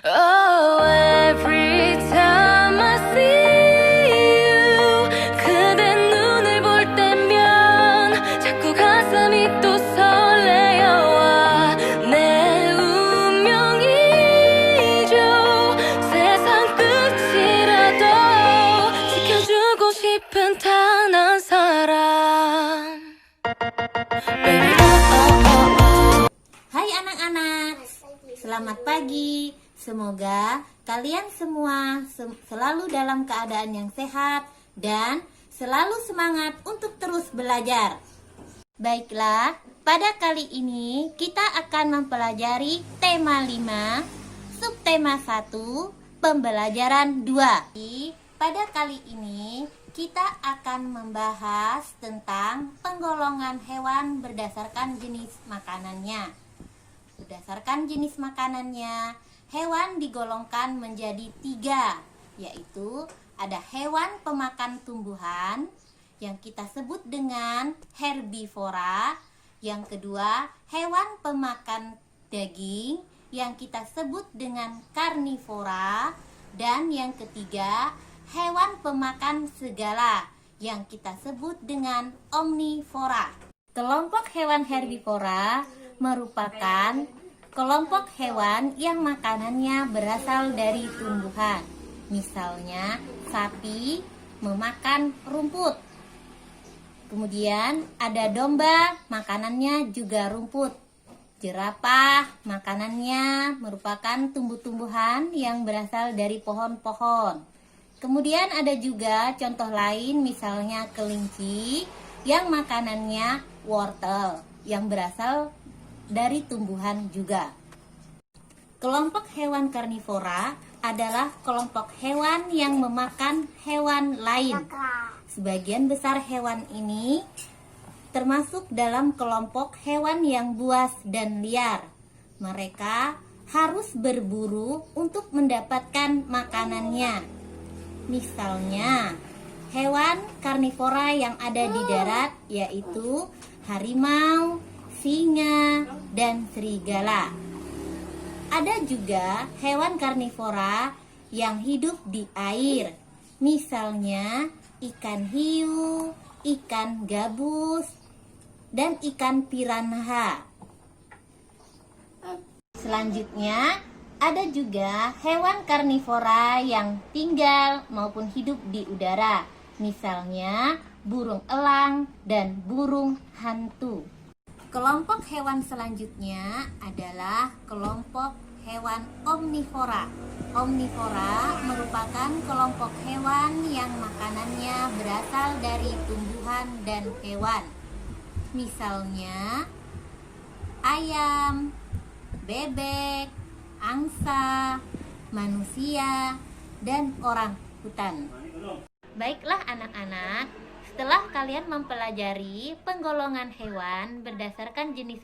Oh, every time I see you, 그대 눈을 볼 때면 자꾸 가슴이 또 설레어와 내 운명이죠. 세상 끝이라도 지켜주고 싶은 단 한 사람. Baby, Hai anak-anak, selamat pagi. Semoga kalian semua selalu dalam keadaan yang sehat dan selalu semangat untuk terus belajar. Baiklah, pada kali ini kita akan mempelajari tema 5, subtema 1, pembelajaran 2. Pada kali ini kita akan membahas tentang penggolongan hewan berdasarkan jenis makanannya. Berdasarkan jenis makanannya, hewan digolongkan menjadi 3, yaitu ada hewan pemakan tumbuhan yang kita sebut dengan herbivora, yang kedua hewan pemakan daging yang kita sebut dengan karnivora, dan yang ketiga hewan pemakan segala yang kita sebut dengan omnivora. Kelompok hewan herbivora merupakan kelompok hewan yang makanannya berasal dari tumbuhan. Misalnya, sapi memakan rumput. Kemudian ada domba, makanannya juga rumput. Jerapah, makanannya merupakan tumbuh-tumbuhan yang berasal dari pohon-pohon. Kemudian ada juga contoh lain, misalnya kelinci yang makanannya wortel yang berasal dari tumbuhan juga. Kelompok hewan karnivora adalah kelompok hewan yang memakan hewan lain. Sebagian besar hewan ini termasuk dalam kelompok hewan yang buas dan liar. Mereka harus berburu untuk mendapatkan makanannya. Misalnya, hewan karnivora yang ada di darat yaitu harimau, singa, dan serigala. Ada juga hewan karnivora yang hidup di air, misalnya ikan hiu, ikan gabus, dan ikan piranha. Selanjutnya, ada juga hewan karnivora yang tinggal maupun hidup di udara, misalnya burung elang dan burung hantu. Kelompok hewan selanjutnya adalah kelompok hewan omnivora. Omnivora merupakan kelompok hewan yang makanannya berasal dari tumbuhan dan hewan. Misalnya ayam, bebek, angsa, manusia, dan orang hutan. Baiklah anak-anak, setelah kalian mempelajari penggolongan hewan berdasarkan jenis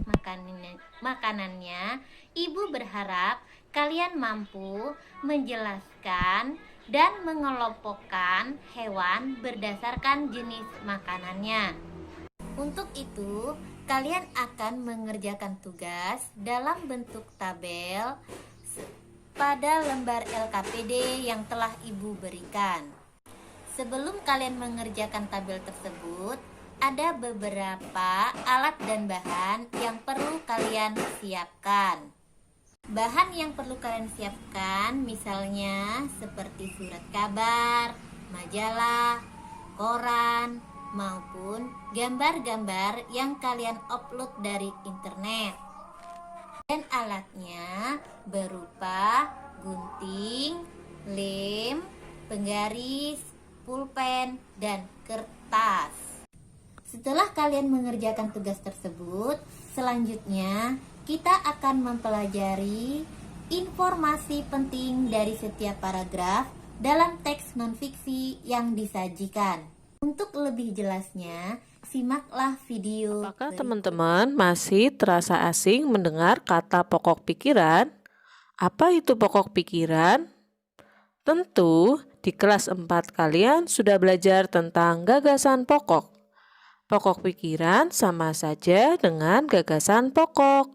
makanannya, Ibu berharap kalian mampu menjelaskan dan mengelompokkan hewan berdasarkan jenis makanannya. Untuk itu, kalian akan mengerjakan tugas dalam bentuk tabel pada lembar LKPD yang telah Ibu berikan. Sebelum kalian mengerjakan tabel tersebut, ada beberapa alat dan bahan yang perlu kalian siapkan. Bahan yang perlu kalian siapkan misalnya seperti surat kabar, majalah, koran, maupun gambar-gambar yang kalian upload dari internet. Dan alatnya berupa gunting, lem, penggaris, pulpen, dan kertas. Setelah kalian mengerjakan tugas tersebut, selanjutnya kita akan mempelajari informasi penting dari setiap paragraf dalam teks non-fiksi yang disajikan. Untuk lebih jelasnya, simaklah video. Apakah teman-teman masih terasa asing mendengar kata pokok pikiran? Apa itu pokok pikiran? Tentu di kelas 4 kalian sudah belajar tentang gagasan pokok. Pokok pikiran sama saja dengan gagasan pokok.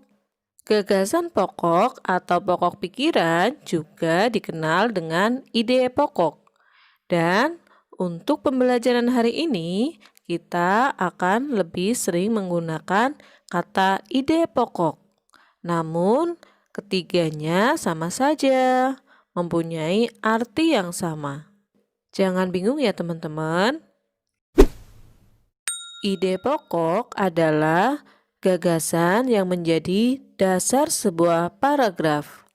Gagasan pokok atau pokok pikiran juga dikenal dengan ide pokok. Dan untuk pembelajaran hari ini, kita akan lebih sering menggunakan kata ide pokok. Namun, ketiganya sama saja, mempunyai arti yang sama. Jangan bingung ya teman-teman. Ide pokok adalah gagasan yang menjadi dasar sebuah paragraf.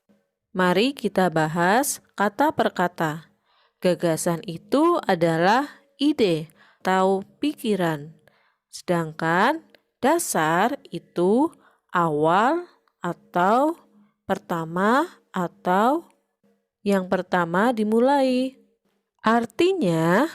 Mari kita bahas kata per kata. Gagasan itu adalah ide atau pikiran. Sedangkan dasar itu awal atau pertama atau yang pertama dimulai. Artinya,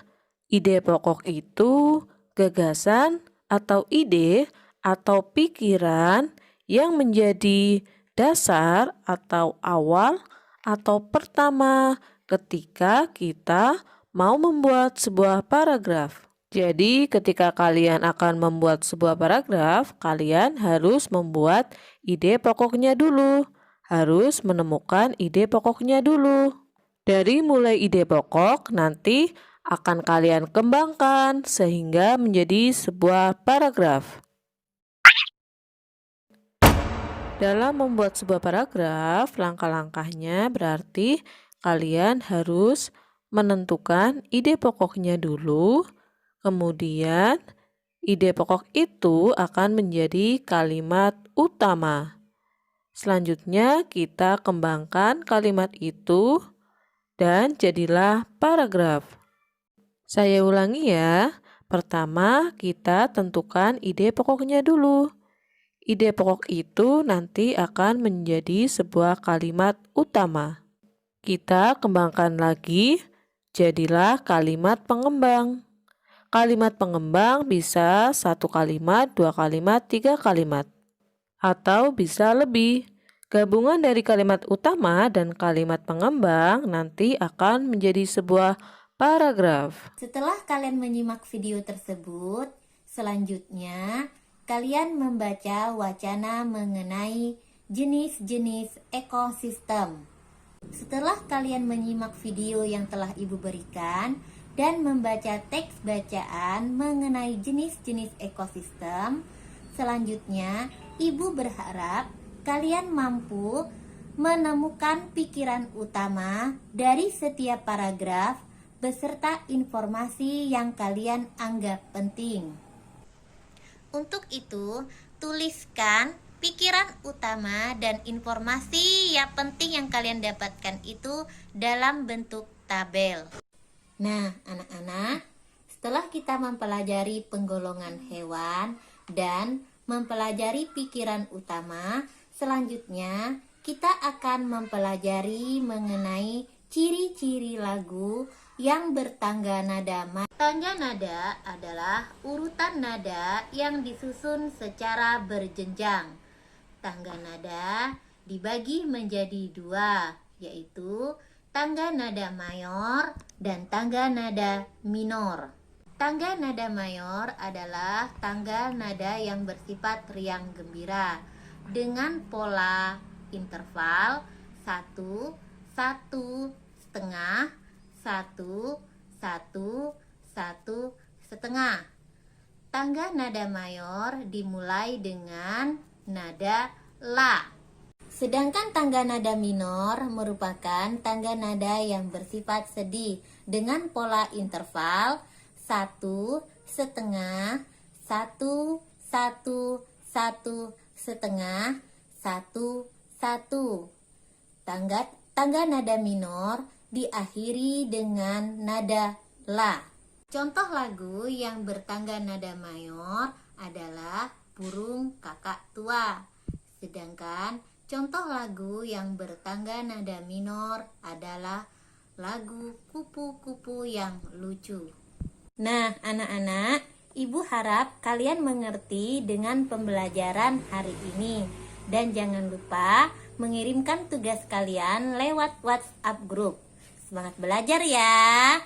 ide pokok itu gagasan atau ide atau pikiran yang menjadi dasar atau awal atau pertama ketika kita mau membuat sebuah paragraf. Jadi ketika kalian akan membuat sebuah paragraf, kalian harus membuat ide pokoknya dulu. Harus menemukan ide pokoknya dulu. Dari mulai ide pokok, nanti akan kalian kembangkan sehingga menjadi sebuah paragraf. Dalam membuat sebuah paragraf, langkah-langkahnya berarti kalian harus menentukan ide pokoknya dulu, kemudian ide pokok itu akan menjadi kalimat utama. Selanjutnya kita kembangkan kalimat itu dan jadilah paragraf. Saya ulangi ya. Pertama, kita tentukan ide pokoknya dulu. Ide pokok itu nanti akan menjadi sebuah kalimat utama. Kita kembangkan lagi, jadilah kalimat pengembang. Kalimat pengembang bisa 1 kalimat, 2 kalimat, 3 kalimat. Atau bisa lebih. Gabungan dari kalimat utama dan kalimat pengembang nanti akan menjadi sebuah paragraf. Setelah kalian menyimak video tersebut, selanjutnya kalian membaca wacana mengenai jenis-jenis ekosistem. Setelah kalian menyimak video yang telah Ibu berikan dan membaca teks bacaan mengenai jenis-jenis ekosistem, selanjutnya Ibu berharap kalian mampu menemukan pikiran utama dari setiap paragraf beserta informasi yang kalian anggap penting. Untuk itu, tuliskan pikiran utama dan informasi yang penting yang kalian dapatkan itu dalam bentuk tabel. Nah, anak-anak, setelah kita mempelajari penggolongan hewan dan mempelajari pikiran utama, selanjutnya kita akan mempelajari mengenai ciri-ciri lagu yang bertangga nada. Tangga nada adalah urutan nada yang disusun secara berjenjang. Tangga nada dibagi menjadi 2, yaitu tangga nada mayor dan tangga nada minor. Tangga nada mayor adalah tangga nada yang bersifat riang gembira dengan pola interval 1, 1, setengah, 1, 1, 1, setengah. Tangga nada mayor dimulai dengan nada La. Sedangkan tangga nada minor merupakan tangga nada yang bersifat sedih dengan pola interval 1, setengah, 1, 1, 1, setengah, 1, 1. Tangga nada minor diakhiri dengan nada La. Contoh lagu yang bertangga nada mayor adalah Burung Kakak Tua. Sedangkan contoh lagu yang bertangga nada minor adalah lagu Kupu-kupu yang lucu. Nah, anak-anak, Ibu harap kalian mengerti dengan pembelajaran hari ini. Dan jangan lupa mengirimkan tugas kalian lewat WhatsApp grup. Semangat belajar ya!